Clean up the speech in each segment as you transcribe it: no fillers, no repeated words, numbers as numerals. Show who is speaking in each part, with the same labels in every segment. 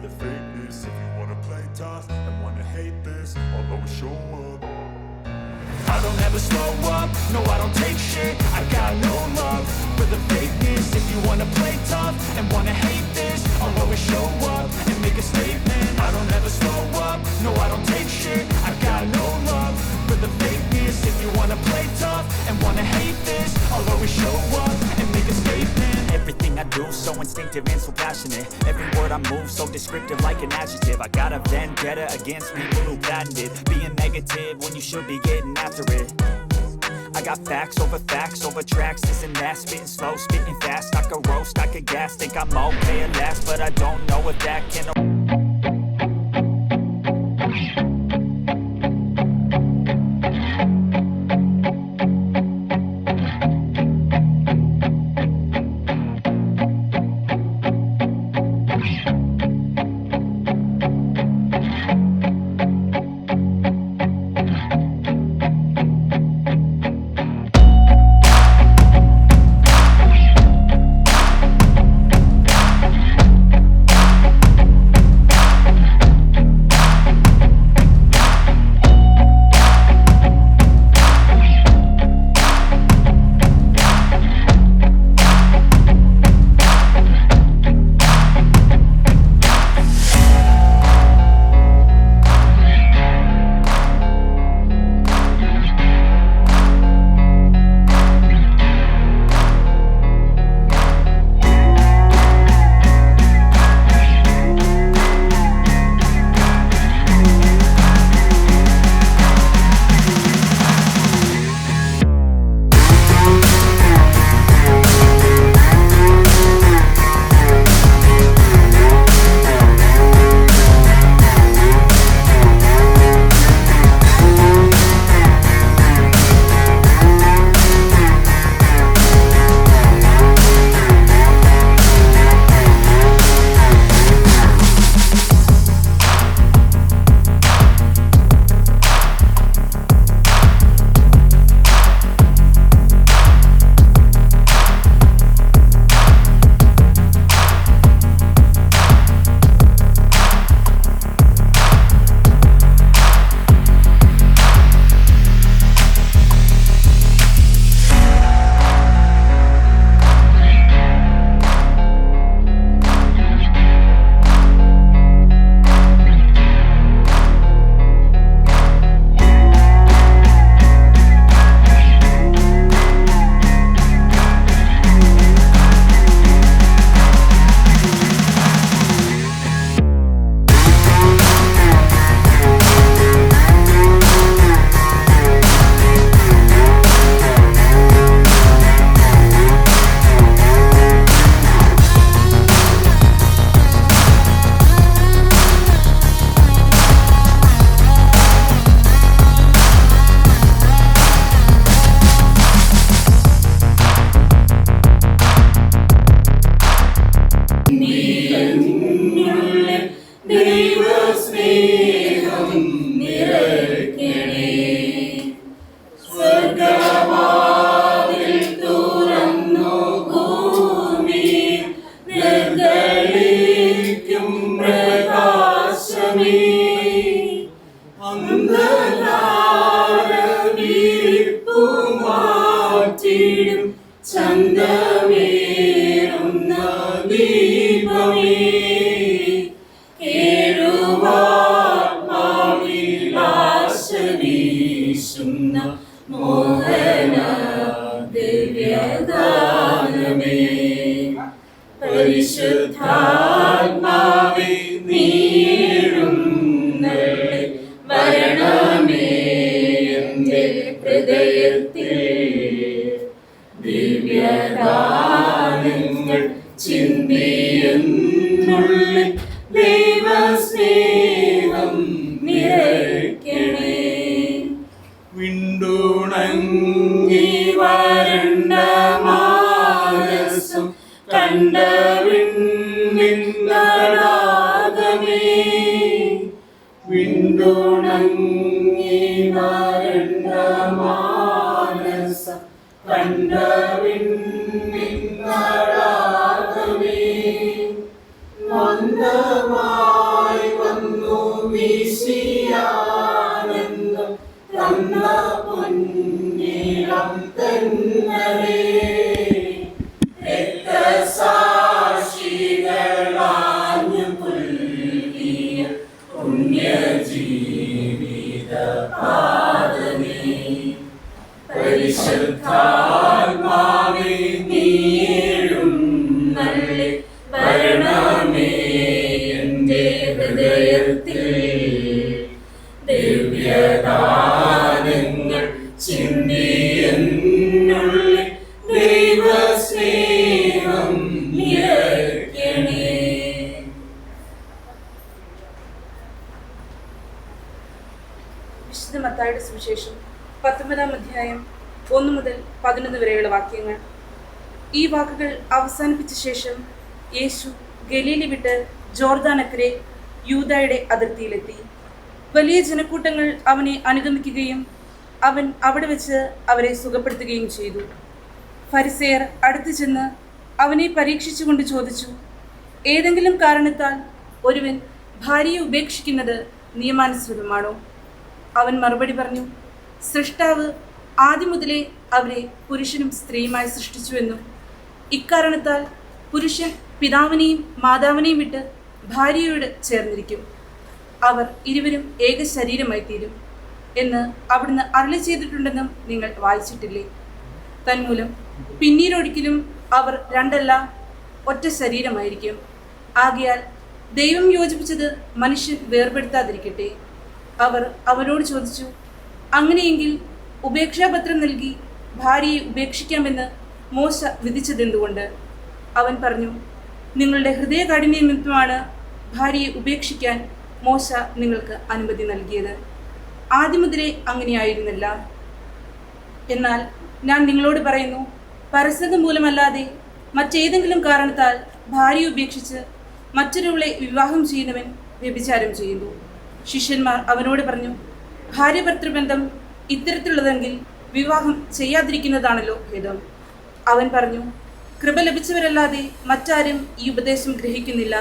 Speaker 1: the fakeness. If you wanna play tough and wanna hate this, I'll always show up. I don't ever slow up, no I don't take shit. I got no love for the fakeness. If you wanna play tough and wanna hate this, I'll always show up and make a statement. I don't ever slow up, no I don't take shit. I got no love for the fakeness. If you wanna play tough and wanna hate this, I'll always show up and make a statement. Everything I do so instinctive and so passionate. Every word I move so descriptive like an adjective. I got a vendetta against people who patented being negative when you should be getting after it. I got facts over tracks, this and that. Spitting slow, spitting fast. I could roast, I could gas. Think I'm okay at last, but I don't know if that can.
Speaker 2: പരിശുദ്ധാത്മാവേ നീഴും വരണമേ എൻ്റെ ഹൃദയത്തിൽ ദിവ്യദാനങ്ങൾ ചിന്തിയെന്നുള്ളിൽ ദൈവസ്നേഹം നിറയ്ക്കണേ. വിണ്ടുണങ്ങി വരണ്ട മാനസം കണ്ട വിണ്ണിന്നടാകമേ, വിണ്ടുണങ്ങി വരണ്ട മാനസം കണ്ട വിണ്ണിന്നടാകമേ, മന്ദമാ
Speaker 3: വിശുദ്ധ മത്തായിയുടെ സുവിശേഷം 19-ാം അധ്യായം 1 മുതൽ 11 വരെയുള്ള വാക്യങ്ങൾ. ഈ വാക്കുകൾ അവസാനിപ്പിച്ച ശേഷം യേശു ഗലീലി വിട്ട് ജോർദാനക്കരെ യൂദായുടെ അതിർത്തിയിലെത്തി. വലിയ ജനക്കൂട്ടങ്ങൾ അവനെ അനുഗമിക്കുകയും അവൻ അവിടെ വെച്ച് അവരെ സുഖപ്പെടുത്തുകയും ചെയ്തു. ഫരിസേയർ അടുത്തു ചെന്ന് അവനെ പരീക്ഷിച്ചുകൊണ്ട് ചോദിച്ചു, ഏതെങ്കിലും കാരണത്താൽ ഒരുവൻ ഭാര്യയെ ഉപേക്ഷിക്കുന്നത് നിയമാനുസൃതമാണോ? അവൻ മറുപടി പറഞ്ഞു, സൃഷ്ടാവ് ആദ്യം മുതലേ അവരെ പുരുഷനും സ്ത്രീയുമായി സൃഷ്ടിച്ചുവെന്നും ഇക്കാരണത്താൽ പുരുഷൻ പിതാവിനെയും മാതാവിനെയും വിട്ട് ഭാര്യയോട് ചേർന്നിരിക്കും, അവർ ഇരുവരും ഏക ശരീരമായി തീരും എന്ന് അവിടുന്ന് അരുളി ചെയ്തിട്ടുണ്ടെന്നും നിങ്ങൾ വായിച്ചിട്ടില്ലേ? തന്മൂലം പിന്നീടൊരിക്കലും അവർ രണ്ടല്ല ഒറ്റ ശരീരമായിരിക്കും. ആകയാൽ ദൈവം യോജിപ്പിച്ചത് മനുഷ്യൻ വേർപെടുത്താതിരിക്കട്ടെ. അവർ അവനോട് ചോദിച്ചു, അങ്ങനെയെങ്കിൽ ഉപേക്ഷാപത്രം നൽകി ഭാര്യയെ ഉപേക്ഷിക്കാമെന്ന് മോശ വിധിച്ചതെന്തുകൊണ്ട്? അവൻ പറഞ്ഞു, നിങ്ങളുടെ ഹൃദയകാഠിന്യ നിമിത്തമാണ് ഭാര്യയെ ഉപേക്ഷിക്കാൻ മോശ നിങ്ങൾക്ക് അനുമതി നൽകിയത്. ആദ്യം മുതലേ അങ്ങനെയായിരുന്നില്ല. എന്നാൽ ഞാൻ നിങ്ങളോട് പറയുന്നു, പരസംഗം മൂലമല്ലാതെ മറ്റേതെങ്കിലും കാരണത്താൽ ഭാര്യയെ ഉപേക്ഷിച്ച് മറ്റൊരുവളെ വിവാഹം ചെയ്യുന്നവൻ വ്യഭിചാരം ചെയ്യുന്നു. ശിഷ്യന്മാർ അവനോട് പറഞ്ഞു, ഭാര്യ ഭർത്തൃബന്ധം ഇത്തരത്തിലുള്ളതെങ്കിൽ വിവാഹം ചെയ്യാതിരിക്കുന്നതാണല്ലോ ഭേദം. അവൻ പറഞ്ഞു, കൃപ ലഭിച്ചവരല്ലാതെ മറ്റാരും ഈ ഉപദേശം ഗ്രഹിക്കുന്നില്ല.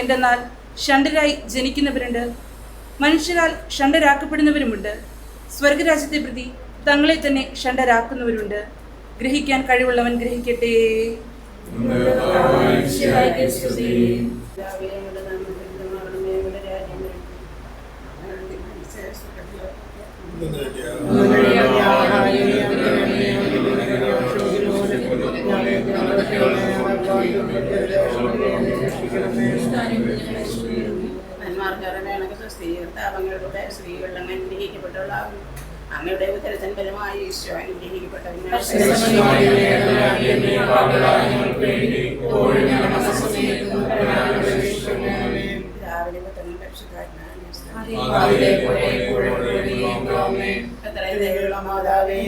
Speaker 3: എന്തെന്നാൽ ഷണ്ഡരായി ജനിക്കുന്നവരുണ്ട്, മനുഷ്യരാൽ ഷണ്ഡരാക്കപ്പെടുന്നവരുമുണ്ട്, സ്വർഗരാജ്യത്തെ പ്രതി തങ്ങളെ തന്നെ ഷണ്ഡരാക്കുന്നവരുണ്ട്. ഗ്രഹിക്കാൻ കഴിവുള്ളവൻ ഗ്രഹിക്കട്ടെ.
Speaker 4: സ്ത്രീകൾ അങ്ങനെ ഗ്രഹിക്കപ്പെട്ടുള്ള അങ്ങയുടെ ഉത്തരത്തിൻ ഫലമായി ഈശോ അനുഗ്രഹിക്കപ്പെട്ടവനാണ്. രാവിലെ പുത്രനും പരിശുദ്ധാത്മാവിന്റെ മാതാവേ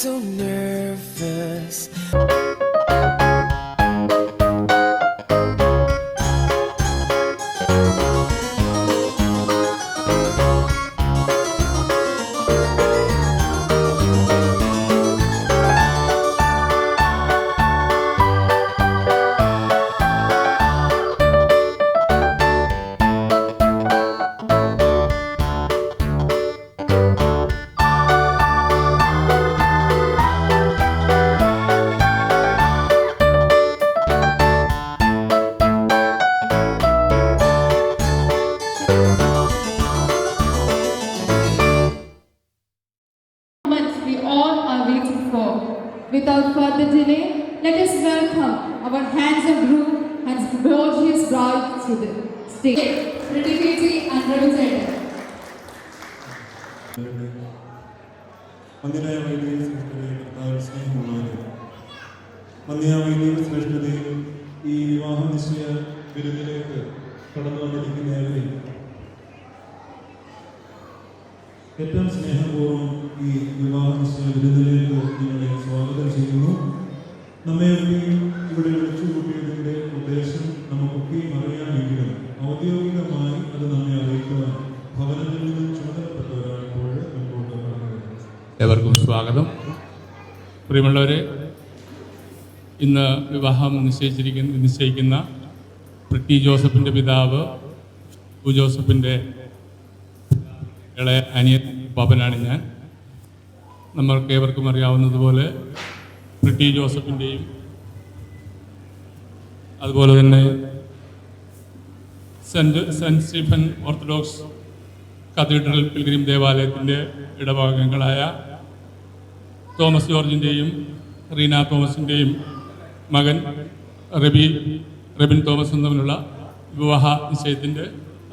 Speaker 5: so nervous.
Speaker 6: We all are waiting for. Without further delay, let us welcome our handsome groom and gorgeous bride to the stage. Pretty Katie and representative.
Speaker 7: മന്ദിരായ വൈദിക ശ്രേഷ്ഠതയെ കർത്താവിൽ സ്നേഹമുള്ളവരെ, മന്ദിരായ വൈദിക ശ്രേഷ്ഠതയെ ഈ വിവാഹ നിശ്ചയ വിരുന്നിലേക്ക് കടന്നു വന്നിരിക്കുന്നവരെ ഏറ്റവും സ്നേഹപൂർവ്വം ഈ വിവാഹ നിശ്ചയ വിരുന്നിലേക്ക് നിങ്ങളെ സ്വാഗതം ചെയ്യുന്നു. നമ്മയൊക്കെയും ഇവിടെ വിളിച്ചു കൂട്ടിയതിൻ്റെ ഉദ്ദേശം നമുക്കൊക്കെയും അറിയാമെങ്കിലും ഔദ്യോഗികമായി അത് നമ്മെ അറിയിക്കുവാൻ ഭവനത്തിൽ നിന്നും ചുമതലപ്പെട്ടവരാണിപ്പോൾ മുൻപോട്ട് പറഞ്ഞത്.
Speaker 8: ഏവർക്കും സ്വാഗതം. പ്രിയമുള്ളവരെ, ഇന്ന് വിവാഹം നിശ്ചയിക്കുന്ന പ്രിട്ടി ജോസഫിൻ്റെ പിതാവ് ജോസഫിൻ്റെ ഇളയ അനിയൻ പാപ്പനാണ് ഞാൻ. നമ്മൾക്ക് ഏവർക്കും അറിയാവുന്നതുപോലെ പ്രിട്ടി ജോസഫിൻ്റെയും അതുപോലെ തന്നെ cent Stephen orthodox cathedral pilgrim ദേവാലയത്തിൻ്റെ ഇടഭാഗങ്ങളായ തോമസ് ജോർജിൻ്റെയും റീന തോമസിൻ്റെയും മകൻ റെബിൻ തോമസും തമ്മിലുള്ള വിവാഹ നിശ്ചയത്തിൻ്റെ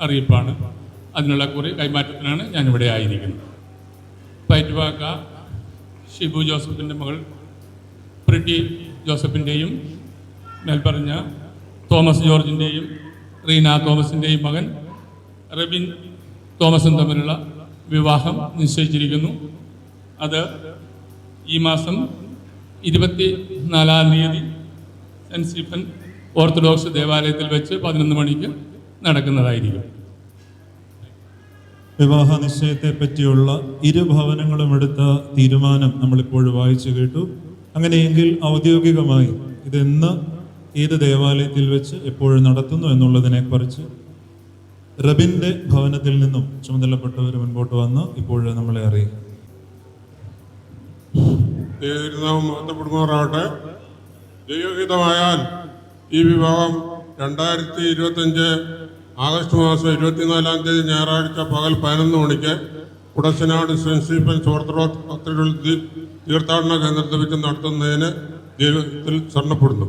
Speaker 8: അറിയിപ്പാണ്. അതിനുള്ള കുറി കൈമാറ്റത്തിനാണ് ഞാനിവിടെ ആയിരിക്കുന്നത്. പയറ്റുവാക്ക ഷിബു ജോസഫിൻ്റെ മകൾ പ്രിട്ടി ജോസഫിൻ്റെയും മേൽപ്പറഞ്ഞ തോമസ് ജോർജിൻ്റെയും റീന തോമസിൻ്റെയും മകൻ റെബിൻ തോമസും തമ്മിലുള്ള വിവാഹം നിശ്ചയിച്ചിരിക്കുന്നു. അത് ഈ മാസം 24-ാം തീയതി സെൻറ്റ് സ്റ്റീഫൻ ഓർത്തഡോക്സ് ദേവാലയത്തിൽ വെച്ച് 11 മണിക്ക് നടക്കുന്നതായിരിക്കും.
Speaker 7: വിവാഹ നിശ്ചയത്തെ പറ്റിയുള്ള ഇരുഭവനങ്ങളും എടുത്ത തീരുമാനം നമ്മളിപ്പോൾ വായിച്ചു കേട്ടു. അങ്ങനെയെങ്കിൽ ഔദ്യോഗികമായി ഇതെന്ന് ഏത് ദേവാലയത്തിൽ വെച്ച് എപ്പോഴും നടത്തുന്നു എന്നുള്ളതിനെക്കുറിച്ച് റബിൻ്റെ ഭവനത്തിൽ നിന്നും ചുമതലപ്പെട്ടവർ മുൻപോട്ട് വന്ന് ഇപ്പോൾ നമ്മളെ അറിയിക്കും.
Speaker 9: മഹത്വപ്പെടുമാറാവട്ടെ. ദൈവഹിതമായാൽ ഈ വിവാഹം 2025 ആഗസ്റ്റ് മാസം 24-ാം തീയതി ഞായറാഴ്ച പകൽ 11 മണിക്ക് Kudasanad Saint Stephen's Orthodox Cathedral തീർത്ഥാടന കേന്ദ്രത്തിൽ വെച്ച് നടത്തുന്നതിന് ദൈവത്തിൽ ശരണപ്പെടുന്നു.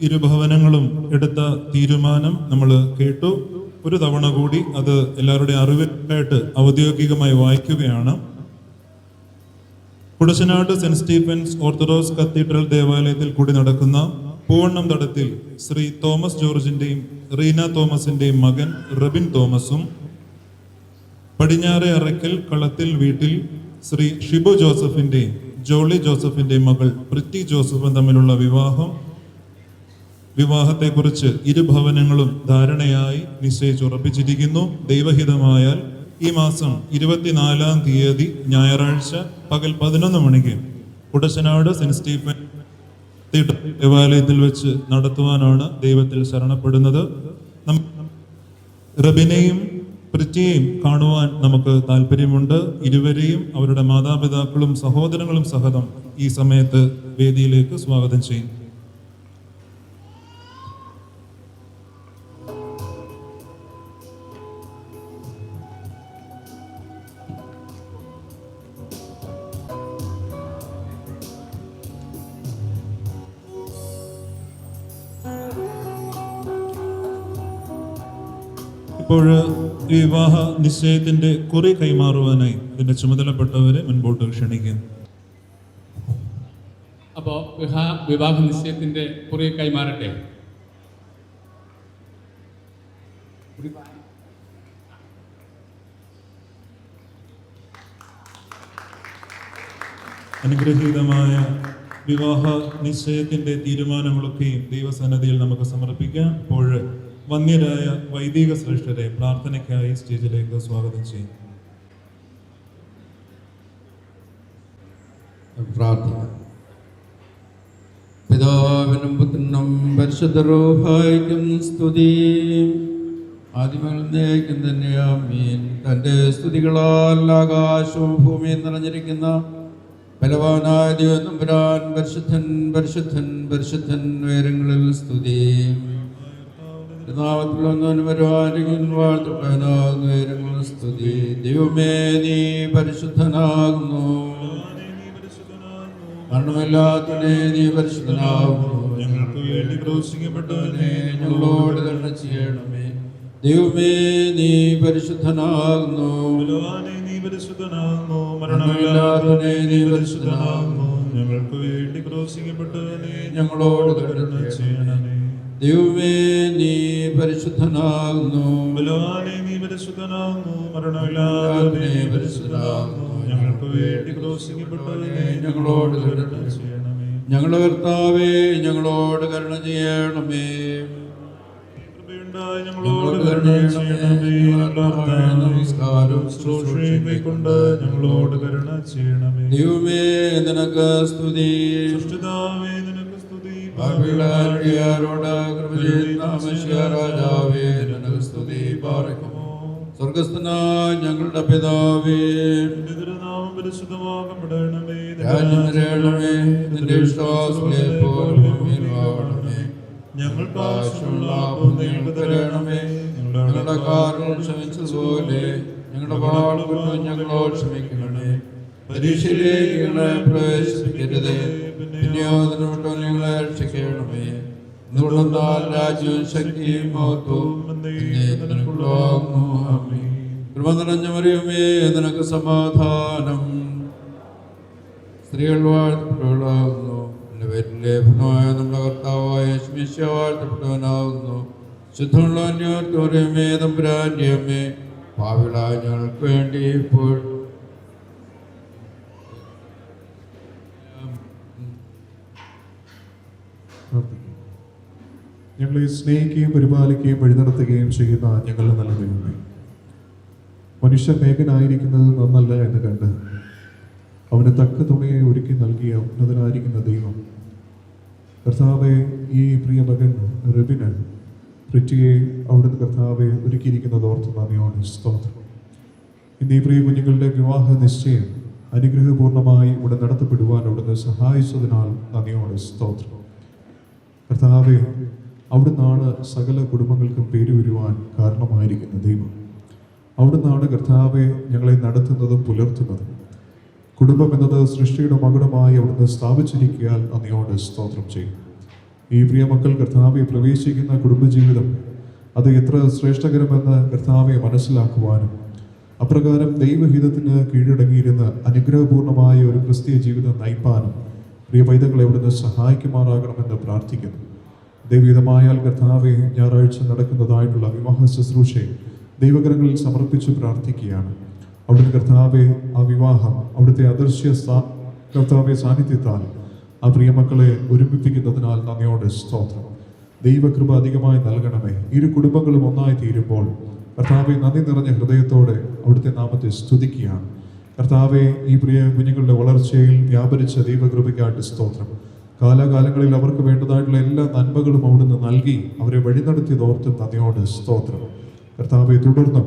Speaker 7: ഇരുഭവനങ്ങളും എടുത്ത തീരുമാനം നമ്മൾ കേട്ടു. ഒരു തവണ കൂടി അത് എല്ലാവരുടെയും അറിവിനായിട്ട് ഔദ്യോഗികമായി വായിക്കുകയാണ്. Kudassanad Saint Stephen's Orthodox Cathedral ദേവാലയത്തിൽ കൂടി നടക്കുന്ന പൂവണ്ണം തടത്തിൽ ശ്രീ തോമസ് ജോർജിൻ്റെയും റീന തോമസിൻ്റെയും മകൻ റെബിൻ തോമസും പടിഞ്ഞാറെ അറയ്ക്കൽ കളത്തിൽ വീട്ടിൽ ശ്രീ ഷിബു ജോസഫിൻ്റെയും ജോളി ജോസഫിൻ്റെയും മകൾ പ്രിറ്റി ജോസഫും തമ്മിലുള്ള വിവാഹത്തെക്കുറിച്ച് ഇരുഭവനങ്ങളും ധാരണയായി നിശ്ചയിച്ചുറപ്പിച്ചിരിക്കുന്നു. ദൈവഹിതമായാൽ ഈ മാസം 24-ാം തീയതി ഞായറാഴ്ച പകൽ 11 മണിക്ക് കുടശനാട് സെൻറ്റ് സ്റ്റീഫൻ ദേവാലയത്തിൽ വെച്ച് നടത്തുവാനാണ് ദൈവത്തിൽ ശരണപ്പെടുന്നത്. റബിനെയും പ്രിറ്റിയെയും കാണുവാൻ നമുക്ക് താല്പര്യമുണ്ട്. ഇരുവരെയും അവരുടെ മാതാപിതാക്കളും സഹോദരങ്ങളും സഹതം ഈ സമയത്ത് വേദിയിലേക്ക് സ്വാഗതം ചെയ്യും. ഇപ്പോൾ വിവാഹ നിശ്ചയത്തിന്റെ കുറി കൈമാറുവാനായി ഇതിന്റെ ചുമതലപ്പെട്ടവരെ മുൻപോട്ട് ക്ഷണിക്കുന്നു.
Speaker 8: അപ്പോൾ വിവാഹ നിശ്ചയത്തിന്റെ കുറി കൈമാറട്ടെ.
Speaker 7: അനുഗ്രഹീതമായ വിവാഹ നിശ്ചയത്തിൻ്റെ തീരുമാനങ്ങളൊക്കെയും ദൈവസന്നിധിയിൽ നമുക്ക് സമർപ്പിക്കാം. ഇപ്പോൾ വന്യരായ വൈദിക ശ്രേഷ്ഠരെ പ്രാർത്ഥനയ്ക്കായി സ്റ്റേജിലേക്ക് സ്വാഗതം ചെയ്യും.
Speaker 10: പ്രാർത്ഥിക്കാം. പിതാവിനും പുത്രനും പരിശുദ്ധ റൂഹായിക്കും സ്തുതി. ആദിമേക്കും തന്നെ ആമീൻ. തൻ്റെ സ്തുതികളാൽ ആകാശവും ഭൂമിയും നിറഞ്ഞിരിക്കുന്ന ബലവാനായ ദൈവം തമ്പുരാൻ പരിശുദ്ധൻ പരിശുദ്ധൻ പരിശുദ്ധൻ ഉയരങ്ങളിൽ സ്തുതി. നാമത്തിലൊന്നും വരുവാനും വാഴ്ത്തപ്പെടാനാകുന്ന ഉയരങ്ങളിൽ സ്തുതി. ദൈവമേ നീ പരിശുദ്ധനാകുന്നു, മരണമില്ലാത്തവനെ നീ പരിശുദ്ധനാകുന്നു.
Speaker 7: ഞങ്ങൾക്ക് വേണ്ടി ക്രൂശിക്കപ്പെട്ടവനെ
Speaker 10: ഞങ്ങളോട് കരുണ ചെയ്യണമേ. ദൈവമേ നീ പരിശുദ്ധനാകുന്നു,
Speaker 7: നീ പരിശുദ്ധനാകുന്നു,
Speaker 10: മരണമില്ലാത്തവനെ നീ പരിശുദ്ധനാകുന്നു.
Speaker 7: ഞങ്ങൾക്ക് വേണ്ടി ക്രൂശിക്കപ്പെട്ടവനെ
Speaker 10: ഞങ്ങളോട് കരുണ ചെയ്യണമേ. ദൈവമേ നീ പരിശുദ്ധനാകുന്നു,
Speaker 7: നീ പരിശുദ്ധനാകുന്നു, മരണമില്ലാത്തവനെ പരിശുദ്ധനാകുന്നു. ഞങ്ങൾക്ക് വേണ്ടി ക്രൂശിക്കപ്പെട്ടവനെ
Speaker 10: ഞങ്ങളോട് കരുണ
Speaker 7: ചെയ്യണമേ.
Speaker 10: ഞങ്ങളുടെ കർത്താവേ ഞങ്ങളോട് കരുണ ചെയ്യണമേ.
Speaker 7: കൃപയുണ്ടായി ഞങ്ങളോട് കരുണ ചെയ്യണമേ.
Speaker 10: നമസ്കാരം
Speaker 7: ശുശ്രൂഷയും കൈക്കൊണ്ട് ഞങ്ങളോട് കരുണ ചെയ്യണമേ.
Speaker 10: ദൈവമേ നിനക്ക് സ്തുതി.
Speaker 7: സൃഷ്ടിതാവേ നിനക്ക് സ്തുതി.
Speaker 10: പാപികളാരോട് കൃപ ചെയ്യുന്ന മനുഷ്യ രാജാവേ നിനക്ക് സ്തുതി. പാർക്കുമോ സ്വർഗസ്ഥനായ ഞങ്ങളുടെ പിതാവേ,
Speaker 7: നിന്റെ തിരുനാമം പരിശുദ്ധമാകപ്പെടണമേ.
Speaker 10: രാജ്യം വരണമേ. നിന്റെ വിശ്വാസങ്ങളെ പോലെ ഭൂമിയിലാവണമേ.
Speaker 7: ഞങ്ങൾക്ക്
Speaker 10: ആവശ്യമുള്ള ആഹാരം ഞങ്ങൾക്ക് തരണമേ. ഞങ്ങളുടെ കാരണങ്ങൾ ക്ഷമിച്ചതുപോലെ ഞങ്ങളുടെ പാപങ്ങൾ ഞങ്ങളോട് ക്ഷമിക്കണമേ. പരീക്ഷയിലേക്ക് ഞങ്ങളെ പ്രവേശിപ്പിക്കരുത്, പിന്നെയോ അതിനോട്ട് ഞങ്ങളെ രക്ഷിക്കണമേ. എന്തുകൊണ്ടെന്നാൽ രാജ്യവും ശക്തിയും മഹത്വവും നിനക്കുള്ളതാകുന്നു. ആമേൻ. കൃപ നിറഞ്ഞ മറിയമേ നിനക്ക് സമാധാനം. സ്ത്രീകൾ വാഴ്ത്തപ്പെട്ടവളാകുന്നു, എൻ്റെ ഫലമായ നമ്മുടെ കർത്താവായ യേശുമിശിഹ വാഴ്ത്തപ്പെട്ടവനാകുന്നു. ശുദ്ധമുള്ള അന്യോർത്തോരമേ തമ്പുരാന്റെ അമ്മേ, പാപികളായ ഞങ്ങൾക്ക് വേണ്ടി ഇപ്പോൾ
Speaker 11: ഞങ്ങളെ സ്നേഹിക്കുകയും പരിപാലിക്കുകയും വഴി നടത്തുകയും ചെയ്യുന്ന ഞങ്ങളുടെ നല്ല ദൈവമേ, മനുഷ്യൻ ഏകനായിരിക്കുന്നത് നന്നല്ല എന്ന് കണ്ട് അവന് തക്ക തുണയെ ഒരുക്കി നൽകിയ ഉന്നതനായിരിക്കുന്ന ദൈവം കർത്താവെ, ഈ പ്രിയ മകൻ റബിന് പൃഥ്വിയെ അവിടുന്ന് കർത്താവെ ഒരുക്കിയിരിക്കുന്നത് ഓർത്ത് നന്ദിയോട് സ്തോത്രം. ഇന്ന് ഈ പ്രിയ കുഞ്ഞുങ്ങളുടെ വിവാഹ നിശ്ചയം അനുഗ്രഹപൂർണമായി ഇവിടെ നടത്തപ്പെടുവാൻ അവിടുന്ന് സഹായിച്ചതിനാൽ നന്ദിയോട് സ്തോത്രം. കർത്താവെ, അവിടുന്നാണ് സകല കുടുംബങ്ങൾക്കും പേര് വരുവാൻ കാരണമായിരിക്കുന്ന ദൈവം. അവിടുന്നാണ് കർത്താവെ ഞങ്ങളെ നടത്തുന്നതും പുലർത്തുന്നതും. കുടുംബം എന്നത് സൃഷ്ടിയുടെ മകുടമായി അവിടുന്ന് സ്ഥാപിച്ചിരിക്കാൻ നന്ദിയോട് സ്തോത്രം ചെയ്യും. ഈ പ്രിയ മക്കൾ കർത്താവെ പ്രവേശിക്കുന്ന കുടുംബജീവിതം അത് എത്ര ശ്രേഷ്ഠകരമെന്ന് കർത്താവെ മനസ്സിലാക്കുവാനും അപ്രകാരം ദൈവഹിതത്തിന് കീഴടങ്ങിയിരുന്ന അനുഗ്രഹപൂർണമായ ഒരു ക്രിസ്തീയ ജീവിതം നയിപ്പാനും പ്രിയ പൈതങ്ങളെ അവിടുന്ന് സഹായിക്കുമാറാകണമെന്ന് പ്രാർത്ഥിക്കുന്നു. ദൈവഹിതമായാൽ കർത്താവെ ഞായറാഴ്ച നടക്കുന്നതായിട്ടുള്ള വിവാഹ ശുശ്രൂഷയെ ദൈവകരങ്ങളിൽ സമർപ്പിച്ച് പ്രാർത്ഥിക്കുകയാണ്. അവിടുന്ന് കർത്താവെ ആ വിവാഹം അവിടുത്തെ അദൃശ്യ കർത്താവെ സാന്നിധ്യത്താൽ ആ പ്രിയമക്കളെ ഒരുമിപ്പിക്കുന്നതിനാൽ നന്ദിയോട് സ്തോത്രം. ദൈവകൃപ അധികമായി നൽകണമേ. ഇരു കുടുംബങ്ങളും ഒന്നായി തീരുമ്പോൾ കർത്താവെ നന്ദി നിറഞ്ഞ ഹൃദയത്തോടെ അവിടുത്തെ നാമത്തെ സ്തുതിക്കുകയാണ്. കർത്താവെ, ഈ പ്രിയ കുഞ്ഞുങ്ങളുടെ വളർച്ചയിൽ വ്യാപരിച്ച ദൈവകൃപയ്ക്കായിട്ട് സ്തോത്രം. കാലാകാലങ്ങളിൽ അവർക്ക് വേണ്ടതായിട്ടുള്ള എല്ലാ നന്മകളും അവിടുന്ന് നൽകി അവരെ വഴി നടത്തിയതോർത്തും നന്ദിയോട് സ്തോത്രം. കർത്താവെ, തുടർന്നും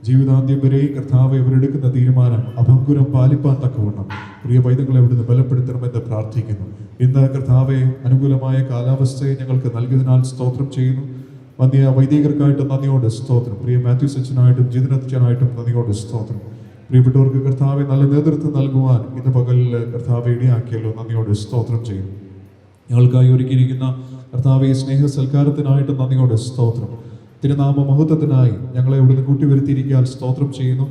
Speaker 11: ജീവിതാന്ത്യം വരെയും കർത്താവെ അവരെടുക്കുന്ന തീരുമാനം അഭംഗുരം പാലിപ്പാൻ തക്കവണ്ണം പ്രിയ പൈതങ്ങളെ അവിടുന്ന് ബലപ്പെടുത്തണമെന്ന് പ്രാർത്ഥിക്കുന്നു. ഇന്ന് കർത്താവെ അനുകൂലമായ കാലാവസ്ഥയെ ഞങ്ങൾക്ക് നൽകിയതിനാൽ സ്തോത്രം ചെയ്യുന്നു. വന്യ വൈദികർക്കായിട്ട് നന്ദിയോട് സ്തോത്രം. പ്രിയ മാത്യു സച്ചനായിട്ടും ജിതനച്ചനായിട്ടും നന്ദിയോട് സ്തോത്രം. പ്രിയപ്പെട്ടവർക്ക് കർത്താവെ നല്ല നേതൃത്വം നൽകുവാൻ ഇന്ന് പകലിൽ കർത്താവെ ഇടയാക്കിയല്ലോ, നന്ദിയോട് സ്തോത്രം ചെയ്യുന്നു. ഞങ്ങൾക്കായി ഒരുക്കിയിരിക്കുന്ന കർത്താവെ സ്നേഹ സൽക്കാരത്തിനായിട്ട് നന്ദിയോട് സ്തോത്രം. തിരുനാമ മഹത്വത്തിനായി ഞങ്ങളെ ഇവിടുന്ന് കൂട്ടിവരുത്തിയിരിക്കാൻ സ്തോത്രം ചെയ്യുന്നു.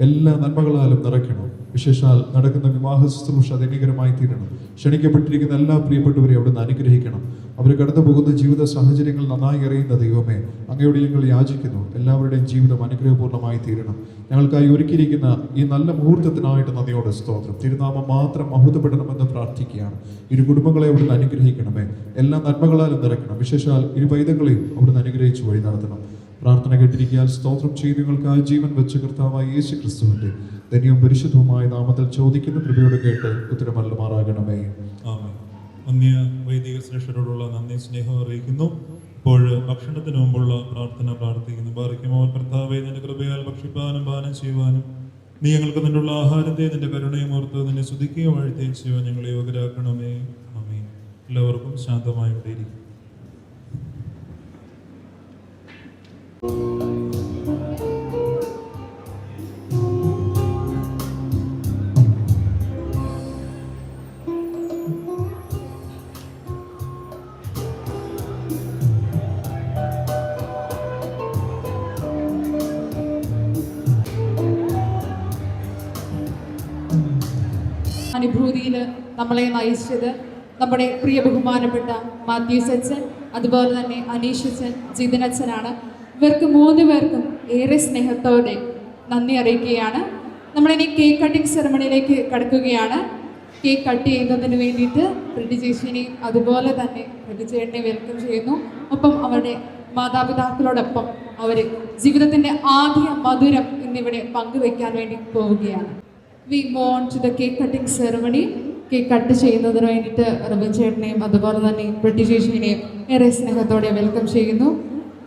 Speaker 11: എല്ലാ നന്മകളാലും നിറയ്ക്കണം. വിശേഷാൽ നടക്കുന്ന വിവാഹ ശുശ്രൂഷ ധന്യകരമായി തീരണം. ക്ഷണിക്കപ്പെട്ടിരിക്കുന്ന എല്ലാ പ്രിയപ്പെട്ടവരെയും അവിടുന്ന് അനുഗ്രഹിക്കണം. അവർ കടന്നു പോകുന്ന ജീവിത സാഹചര്യങ്ങൾ നന്നായി അറിയുന്ന ദൈവമേ, അങ്ങയോട് ഞങ്ങൾ യാചിക്കുന്നു. എല്ലാവരുടെയും ജീവിതം അനുഗ്രഹപൂർണ്ണമായി തീരണം. ഞങ്ങൾക്കായി ഒരുക്കിയിരിക്കുന്ന ഈ നല്ല മുഹൂർത്തത്തിനായിട്ട് നന്ദിയോടെ സ്തോത്രം. തിരുനാമം മാത്രം മഹത്വപ്പെടണമെന്ന് പ്രാർത്ഥിക്കുകയാണ്. ഇരു കുടുംബങ്ങളെ അവിടുന്ന് അനുഗ്രഹിക്കണമേ. എല്ലാ നന്മകളാലും നിറയ്ക്കണം. വിശേഷാൽ ഇരു പൈതങ്ങളെയും അവിടുന്ന് അനുഗ്രഹിച്ച് വഴി നടത്തണം. പ്രാർത്ഥന കേട്ടിരിക്കാൻ സ്തോത്രം ചെയ്ത് നിങ്ങൾക്കായി ജീവൻ വെച്ച കർത്താവായ യേശു ക്രിസ്തുവിന്റെ ധന്യവും പരിശുദ്ധവുമായ നാമത്തിൽ ചോദിക്കുന്ന കൃപയോട് കേട്ട് ഉത്തരമല്ലമാറാകണമേ.
Speaker 7: വന്യ വൈദിക ശ്രേഷ്ഠരോടുള്ള നന്ദി സ്നേഹം അറിയിക്കുന്നു. ഇപ്പോൾ ഭക്ഷണത്തിന് മുമ്പുള്ള പ്രാർത്ഥന പ്രാർത്ഥിക്കുന്നു. ബാറിക്കുമോ കർത്താവേ, നിന്റെ കൃപയാൽ ഭക്ഷിപ്പാനും പാനം ചെയ്യുവാനും നീ ഞങ്ങൾക്ക് നിന്നുള്ള ആഹാരത്തെ നിന്റെ കരുണയും ഓർത്ത് നിന്നെ സ്തുതിക്കുകയും വാഴ്ത്തുകയും ചെയ്യുവാൻ ഞങ്ങളെ യോഗ്യരാക്കണമേ. ആമേൻ. എല്ലാവർക്കും ശാന്തമായി ഇരിക്കും.
Speaker 6: അനുഭൂതിയിൽ നമ്മളെ നയിച്ചത് നമ്മുടെ പ്രിയ ബഹുമാനപ്പെട്ട മാത്യൂസ് അച്ഛൻ, അതുപോലെ തന്നെ അനീഷ് അച്ഛൻ, ജിതിൻ അച്ഛനാണ്. ഇവർക്ക് 3 പേർക്കും ഏറെ സ്നേഹത്തോടെ നന്ദി അറിയിക്കുകയാണ്. നമ്മളിനി കേക്ക് കട്ടിംഗ് സെറമണിയിലേക്ക് കടക്കുകയാണ്. കേക്ക് കട്ട് ചെയ്യുന്നതിന് വേണ്ടിയിട്ട് പ്രതി ചേച്ചിനെയും അതുപോലെ തന്നെ പ്രതി ചേട്ടനെ വെൽക്കം ചെയ്യുന്നു. ഒപ്പം അവരുടെ മാതാപിതാക്കളോടൊപ്പം അവർ ജീവിതത്തിൻ്റെ ആദ്യ മധുരം ഇന്നിവിടെ പങ്കുവയ്ക്കാൻ വേണ്ടി പോവുകയാണ്. We move on to the cake cutting ceremony. Cake cut ചെയ്യുന്നതിന് വേണ്ടിയിട്ട് റബിൻ ചേട്ടനെയും അതുപോലെ തന്നെ പ്രതി ചേച്ചിനെയും ഏറെ സ്നേഹത്തോടെ വെൽക്കം ചെയ്യുന്നു.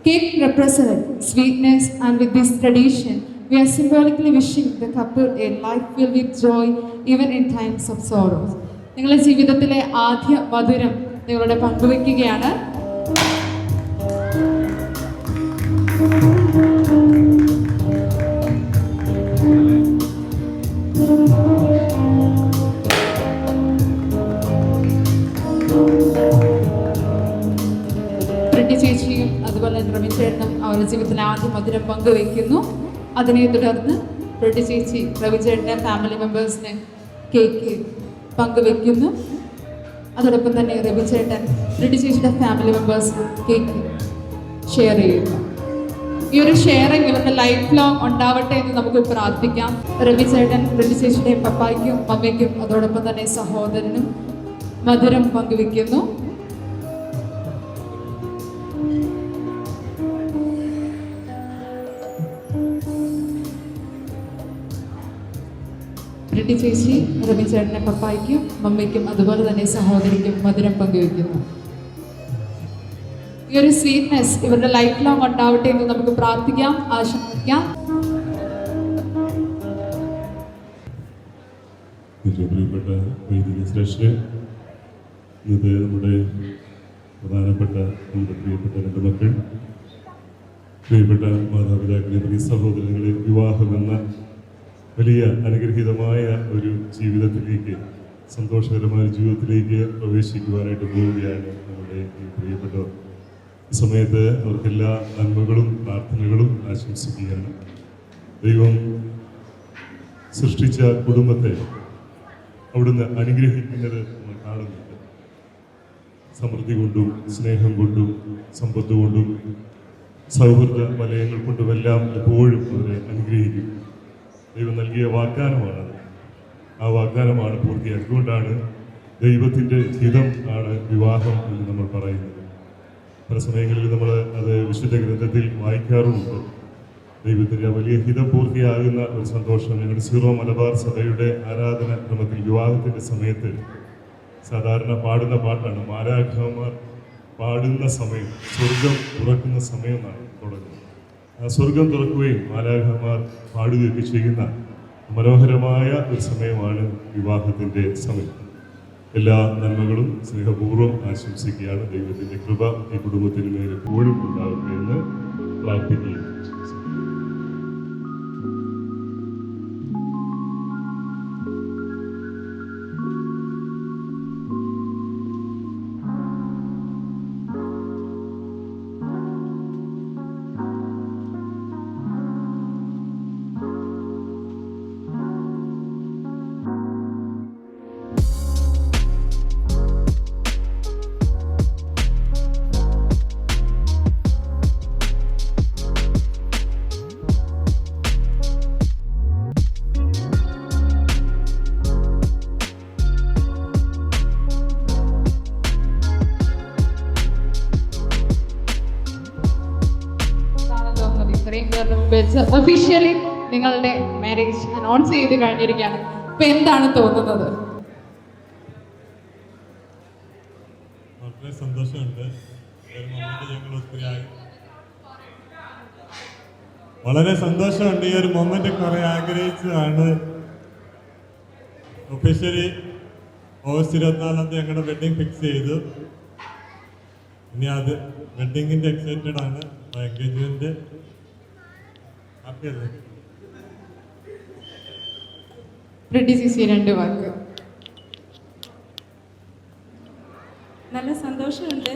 Speaker 6: Cake represents sweetness, and with this tradition, we are symbolically wishing the couple a life filled with joy, even in times of sorrow. നിങ്ങളുടെ ജീവിതത്തിലെ ആദ്യ മധുരം നിങ്ങളുടെ പങ്കുവയ്ക്കുകയാണ്. ചേച്ചിയും അതുപോലെ റബിൻ ചേട്ടനും അവരുടെ ജീവിതത്തിലെ ആദ്യ മധുരം പങ്കുവയ്ക്കുന്നു. അതിനെ തുടർന്ന് പ്രതി ചേച്ചി റബിൻ ചേട്ടൻ്റെ ഫാമിലി മെമ്പേഴ്സിന് കേക്ക് പങ്കുവയ്ക്കുന്നു. അതോടൊപ്പം തന്നെ റബിൻ ചേട്ടൻ പ്രതി ചേച്ചിയുടെ ഫാമിലി മെമ്പേഴ്സിന് കേക്ക് ഷെയർ ചെയ്യുന്നു. ഈ ഒരു ഷെയറിംഗ് ഇവരുടെ ലൈഫ് ലോങ് ഉണ്ടാവട്ടെ എന്ന് നമുക്ക് പ്രാർത്ഥിക്കാം. റബി ചേട്ടൻ പ്രതി ചേച്ചിയുടെ പപ്പായ്ക്കും മമ്മയ്ക്കും അതോടൊപ്പം തന്നെ സഹോദരനും മധുരം പങ്കുവയ്ക്കുന്നു. പ്രതി ചേച്ചി റബി ചേട്ടൻ്റെ പപ്പായ്ക്കും മമ്മയ്ക്കും അതുപോലെ തന്നെ സഹോദരിക്കും മധുരം പങ്കുവയ്ക്കുന്നു. ഈ ഒരു സ്വീറ്റ്നെസ് ഇവരുടെ ലൈഫ് ലോങ് ഉണ്ടാവട്ടെ എന്ന് നമുക്ക് പ്രാർത്ഥിക്കാം, ആശംസിക്കാം.
Speaker 12: പ്രിയപ്പെട്ട വൈദിക ശ്രേഷ്ഠരെ, ഇന്നത്തെ നമ്മുടെ പ്രധാനപ്പെട്ട നമ്മുടെ പ്രിയപ്പെട്ട 2 മക്കൾ, പ്രിയപ്പെട്ട മാതാപിതാക്കളെ, പ്രിയ സഹോദരങ്ങളെ, വിവാഹമെന്ന വലിയ അനുഗ്രഹീതമായ ഒരു ജീവിതത്തിലേക്ക്, സന്തോഷകരമായ ജീവിതത്തിലേക്ക് പ്രവേശിക്കുവാനായിട്ട് പോവുകയാണ് നമ്മുടെ ഈ പ്രിയപ്പെട്ടവർ. ഈ സമയത്ത് അവർക്കെല്ലാ നന്മകളും പ്രാർത്ഥനകളും ആശംസിക്കുകയാണ്. ദൈവം സൃഷ്ടിച്ച കുടുംബത്തെ അവിടുന്ന് അനുഗ്രഹിക്കുന്നത് നമ്മൾ കാണുന്നുണ്ട്. സമൃദ്ധി കൊണ്ടും സ്നേഹം കൊണ്ടും സമ്പത്ത് കൊണ്ടും സൗഹൃദ വലയങ്ങൾ കൊണ്ടുമെല്ലാം എപ്പോഴും അവരെ അനുഗ്രഹിക്കും. ദൈവം നൽകിയ വാഗ്ദാനമാണത്. ആ വാഗ്ദാനമാണ് പൂർത്തിയാക്കുക. അതുകൊണ്ടാണ് ദൈവത്തിൻ്റെ ഹിതം ആണ് വിവാഹം എന്ന് നമ്മൾ പറയുന്നത്. പല സമയങ്ങളിൽ നമ്മൾ അത് വിശുദ്ധ ഗ്രന്ഥത്തിൽ വായിക്കാറുമുണ്ട്. ദൈവത്തിൻ്റെ വലിയ ഹിതം പൂർത്തിയാകുന്ന ഒരു സന്തോഷം. ഞങ്ങളുടെ സീറോ മലബാർ സഭയുടെ ആരാധന ക്രമത്തിൽ വിവാഹത്തിൻ്റെ സമയത്ത് സാധാരണ പാടുന്ന പാട്ടാണ്. മാലാഖമാർ പാടുന്ന സമയം, സ്വർഗം തുറക്കുന്ന സമയം എന്നാണ് തുടങ്ങുന്നത്. ആ സ്വർഗം തുറക്കുകയും മാലാഖമാർ പാടുകയൊക്കെ ചെയ്യുന്ന മനോഹരമായ ഒരു സമയമാണ് വിവാഹത്തിൻ്റെ സമയം. എല്ലാ നന്മകളും സ്നേഹപൂർവ്വം ആശംസിക്കുകയാണ്. ദൈവത്തിൻ്റെ കൃപ ഈ കുടുംബത്തിന് മേൽ എപ്പോഴും ഉണ്ടാവട്ടെ എന്ന് പ്രാർത്ഥിക്കുകയും
Speaker 6: പറയുന്നതിന് മുമ്പ് ഒഫീഷ്യലി നിങ്ങളുടെ മാരേജ് അനൗൺസ് ചെയ്ത് കഴിഞ്ഞിരിക്കുകയാണ്. ഇപ്പൊ എന്താണ് തോന്നുന്നത്?
Speaker 12: വളരെ സന്തോഷമുണ്ട്. ഞങ്ങൾ ഒത്തിരി വളരെ സന്തോഷമുണ്ട്. ഈ ഒരു മൊമെന്റ് കുറെ ആഗ്രഹിച്ചതാണ്. ഒഫീഷ്യലി ഓഗസ്റ്റ് 24 ഞങ്ങളുടെ വെഡിങ് ഫിക്സ് ചെയ്തു. ഇനി അത് വെഡിങ്ങിന്റെ എക്സൈറ്റഡ് ആണ്. എൻഗേജ്മെന്റ് ഹാപ്പിയല്ലേ?
Speaker 6: രണ്ട് വാക്ക്.
Speaker 3: നല്ല സന്തോഷമുണ്ട്.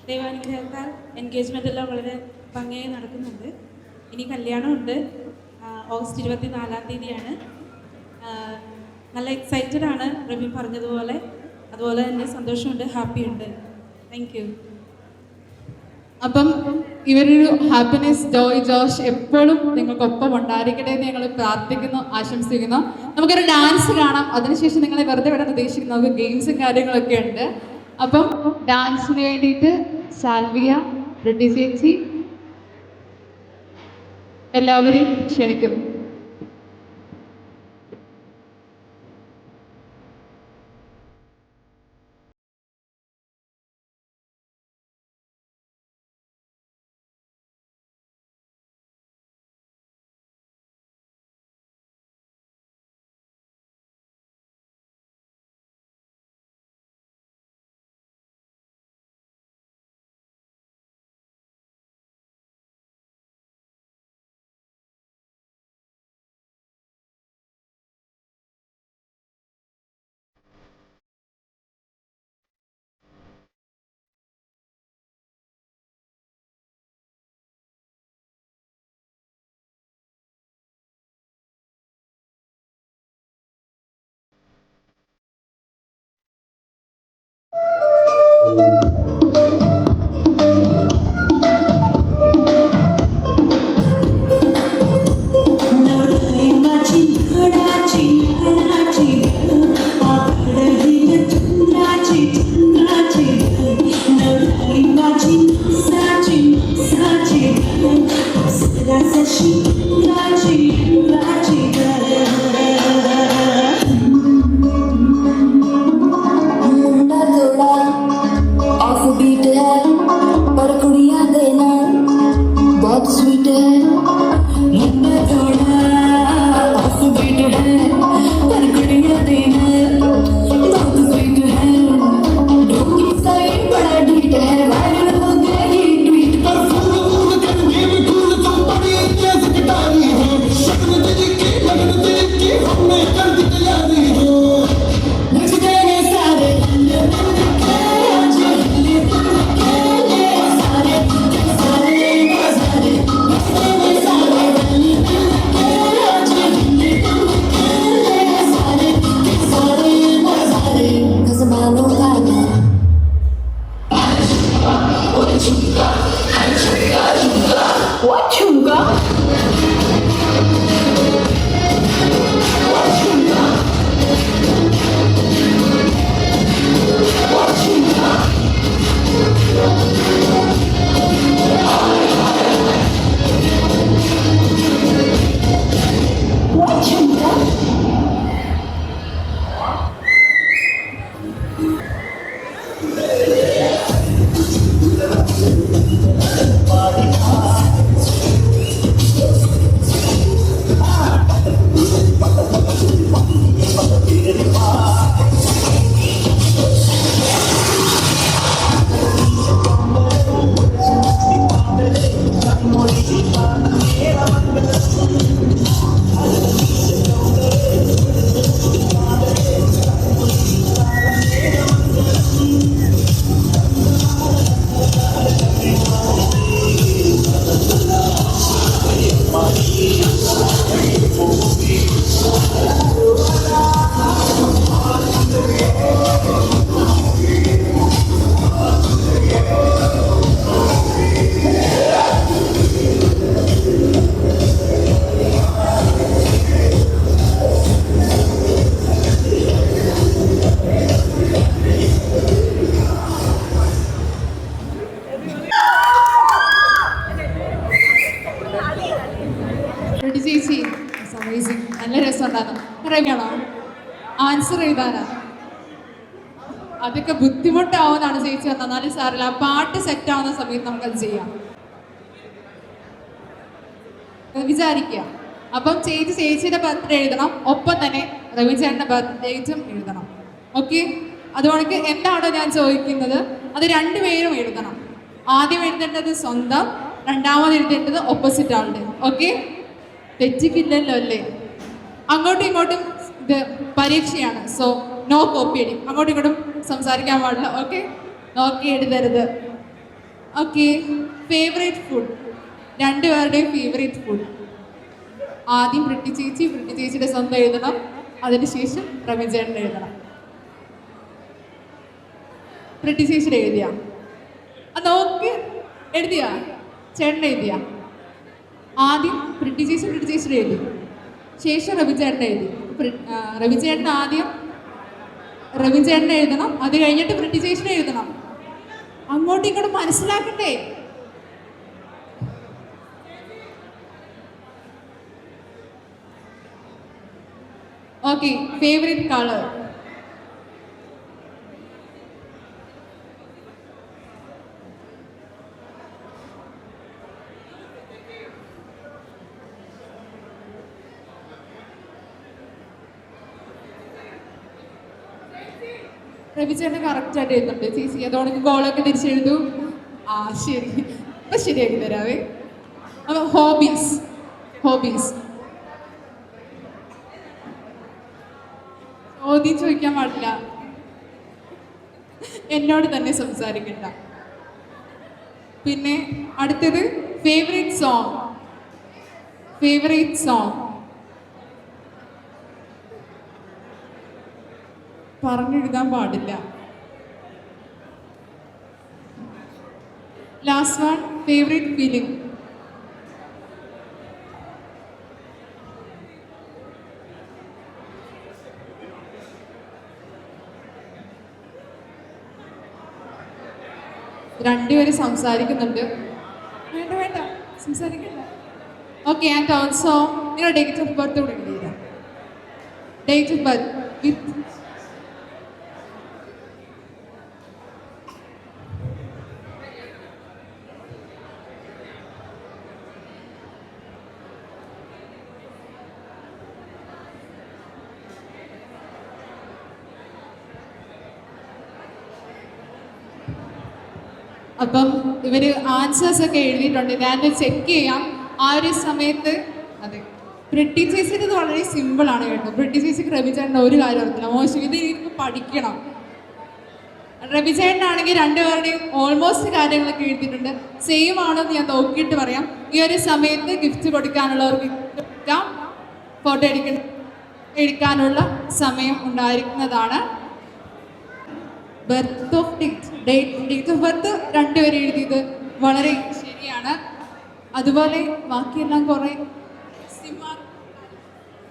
Speaker 3: ദൈവാനുഗ്രഹത്താൽ എൻഗേജ്മെൻ്റ് എല്ലാം വളരെ ഭംഗിയായി നടക്കുന്നുണ്ട്. ഇനി കല്യാണമുണ്ട്. ഓഗസ്റ്റ് 24 നല്ല എക്സൈറ്റഡ് ആണ് റബി പറഞ്ഞതുപോലെ. അതുപോലെ തന്നെ സന്തോഷമുണ്ട്, ഹാപ്പിയുണ്ട്. Thank you.
Speaker 6: അപ്പം ഇവരൊരു ഹാപ്പിനെസ്, ജോയ്, ജോഷ് എപ്പോഴും നിങ്ങൾക്കൊപ്പം ഉണ്ടായിരിക്കട്ടെ എന്ന് ഞങ്ങൾ പ്രാർത്ഥിക്കുന്നു, ആശംസിക്കുന്നു. നമുക്കൊരു ഡാൻസ് കാണാം. അതിനുശേഷം നിങ്ങളെ വെറുതെ വിടാൻ ഉദ്ദേശിക്കുന്നു. നമുക്ക് ഗെയിംസും കാര്യങ്ങളൊക്കെ ഉണ്ട്. അപ്പം ഡാൻസിന് വേണ്ടിയിട്ട് സാൽവിയ, റെഡ്ഡി ചേച്ചി എല്ലാവരെയും ക്ഷണിക്കുന്നു.
Speaker 2: Off
Speaker 6: ആൻസർ എഴുതാനാ. അതൊക്കെ ബുദ്ധിമുട്ടാവുന്നതാണ് ചേച്ചി പറഞ്ഞത്. എന്നാലും സാറില്ല, ആ പാട്ട് സെറ്റ് ആവുന്ന സമയത്ത് നമുക്കത് ചെയ്യാം വിചാരിക്കുക. അപ്പം ചേച്ചിയുടെ ബർത്ത്ഡേ എഴുതണം, ഒപ്പം തന്നെ രവിചേട്ടൻ്റെ ബർത്ത്ഡേറ്റും എഴുതണം. ഓക്കെ, അതുകൊണ്ട് എന്താണോ ഞാൻ ചോദിക്കുന്നത് അത് രണ്ടുപേരും എഴുതണം. ആദ്യം എഴുതേണ്ടത് സ്വന്തം, രണ്ടാമത് എഴുതേണ്ടത് ഓപ്പോസിറ്റ് ആളുടെ. ഓക്കെ, തെറ്റിക്കില്ലല്ലോ അല്ലേ? അങ്ങോട്ടും ഇങ്ങോട്ടും ഇത് പരീക്ഷയാണ്, സോ നോ കോപ്പി അടി. അങ്ങോട്ടും ഇങ്ങോട്ടും സംസാരിക്കാൻ പാടില്ല. ഓക്കെ, നോക്കി എഴുതരുത്. ഓക്കെ, ഫേവറേറ്റ് ഫുഡ്, രണ്ടുപേരുടെയും ഫേവറേറ്റ് ഫുഡ്. ആദ്യം പ്രിട്ടി ചേച്ചിയുടെ സ്വന്തം എഴുതണം, അതിനുശേഷം രവിചേട്ടൻ എഴുതണം. പ്രിട്ടി ചേച്ചിയുടെ എഴുതിയ നോക്കി എഴുതിയ ചേട്ടൻ എഴുതിയ ആദ്യം പ്രിട്ടി ചേച്ചിയുടെ എഴുതി, ശേഷം രവിചേട്ടൻ എഴുതി. രവിചേട്ടൻ ആദ്യം രവിചേട്ടൻ എഴുതണം, അത് കഴിഞ്ഞിട്ട് പ്രിട്ടി ചേച്ചിയുടെ എഴുതണം. അങ്ങോട്ടും ഇങ്ങോട്ടും മനസ്സിലാക്കണ്ടേ? ഓക്കെ, ഫേവറേറ്റ് കളർ, രവിചേട്ടൻ കറക്റ്റായിട്ട് എഴുതുന്നുണ്ട് ചേച്ചി. അതോടൊക്കെ ഗോളൊക്കെ തിരിച്ചെഴുതൂ. ആ ശരി, അപ്പൊ ശരിയാക്കി തരാവേ. അപ്പൊ ഹോബീസ് ചോദ്യം ചോദിക്കാൻ പാടില്ല, എന്നോട് തന്നെ സംസാരിക്കണ്ട. പിന്നെ അടുത്തത് ഫേവറേറ്റ് സോങ് പറഞ്ഞെഴുതാൻ പാടില്ല. Last one, favourite feeling. രണ്ടുപേരും സംസാരിക്കുന്നുണ്ട്. വേണ്ട സംസാരിക്കണ്ട. ഓക്കെ, ആൻഡ് ഓൾസോ നിങ്ങളുടെ ഡേറ്റ് ഓഫ് ബർത്ത് കൂടെ എഴുതിയില്ല. ഡേറ്റ് ഓഫ് ബർത്ത് വിത്ത് അപ്പം ഇവർ ആൻസേഴ്സ് ഒക്കെ എഴുതിയിട്ടുണ്ട്. ഞാൻ ചെക്ക് ചെയ്യാം ആ ഒരു സമയത്ത്. അതെ, പ്രിട്ടി ചേച്ചിയുടെ ഇത് വളരെ സിമ്പിളാണ് കേട്ടോ. പ്രിട്ടി ചേച്ചിക്ക് രവിചേട്ടൻ ഒരു കാര്യം അറിയത്തില്ല, മോശം. ഇത് എനിക്ക് പഠിക്കണം. രവിചേട്ടനാണെങ്കിൽ രണ്ടുപേരുടെയും ഓൾമോസ്റ്റ് കാര്യങ്ങളൊക്കെ എഴുതിയിട്ടുണ്ട്. സെയിം ആണെന്ന് ഞാൻ നോക്കിയിട്ട് പറയാം. ഈ ഒരു സമയത്ത് ഗിഫ്റ്റ് കൊടുക്കാനുള്ളവർക്ക് കൊടുക്കാം, ഫോട്ടോ എടുക്കാനുള്ള സമയം ഉണ്ടായിരിക്കുന്നതാണ്. ഡേറ്റ് ഓഫ് ബർത്ത് രണ്ടുപേരും എഴുതിയത് വളരെ ശരിയാണ്. അതുപോലെ ബാക്കിയെല്ലാം കുറേ.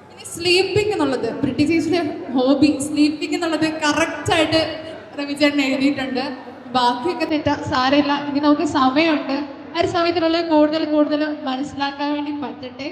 Speaker 6: പിന്നെ സ്ലീപ്പിംഗ് എന്നുള്ളത്, പ്രിട്ടി ചേച്ചിയുടെ ഹോബി സ്ലീപ്പിംഗ് എന്നുള്ളത് കറക്റ്റായിട്ട് രവിചേട്ടൻ എഴുതിയിട്ടുണ്ട്. ബാക്കിയൊക്കെ തെറ്റാ, സാരമില്ല. ഇനി നമുക്ക് സമയമുണ്ട്. ആ ഒരു സമയത്തിനുള്ളിൽ കൂടുതൽ മനസ്സിലാക്കാൻ വേണ്ടി പറ്റട്ടെ.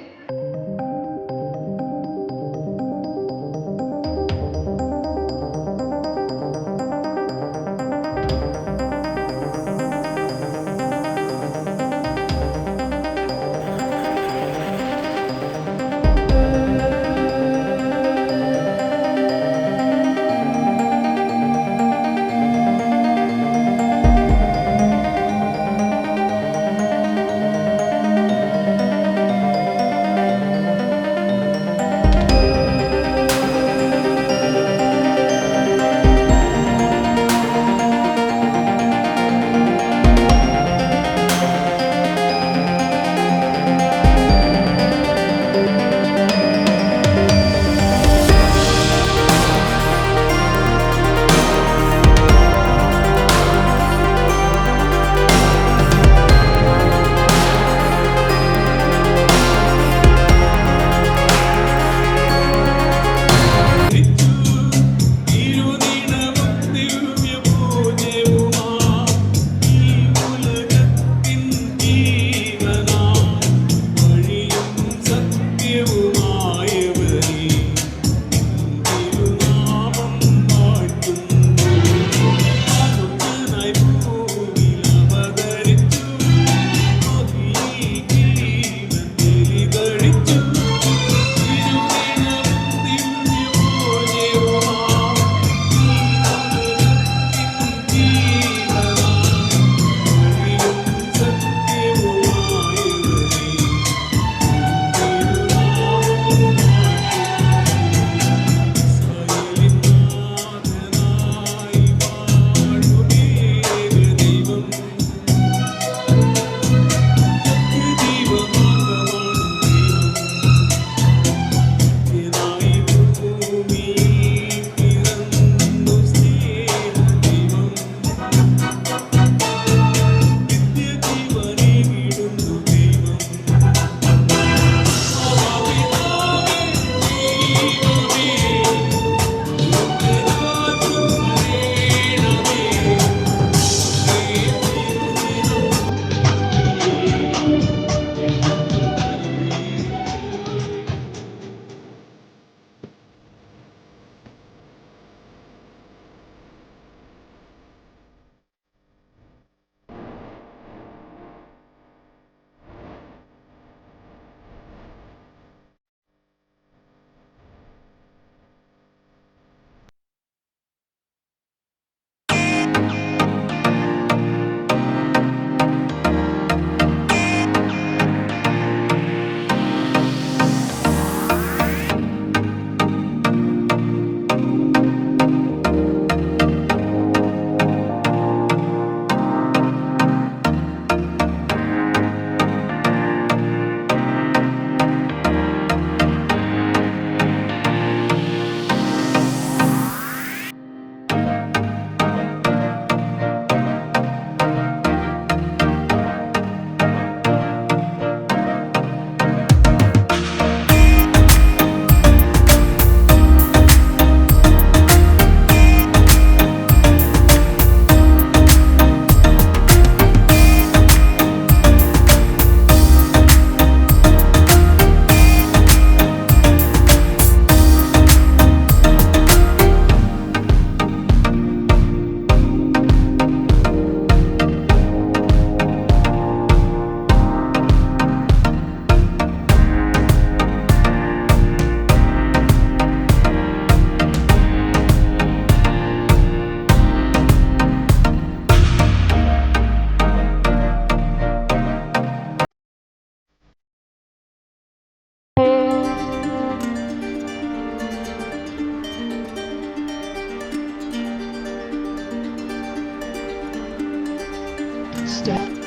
Speaker 1: step.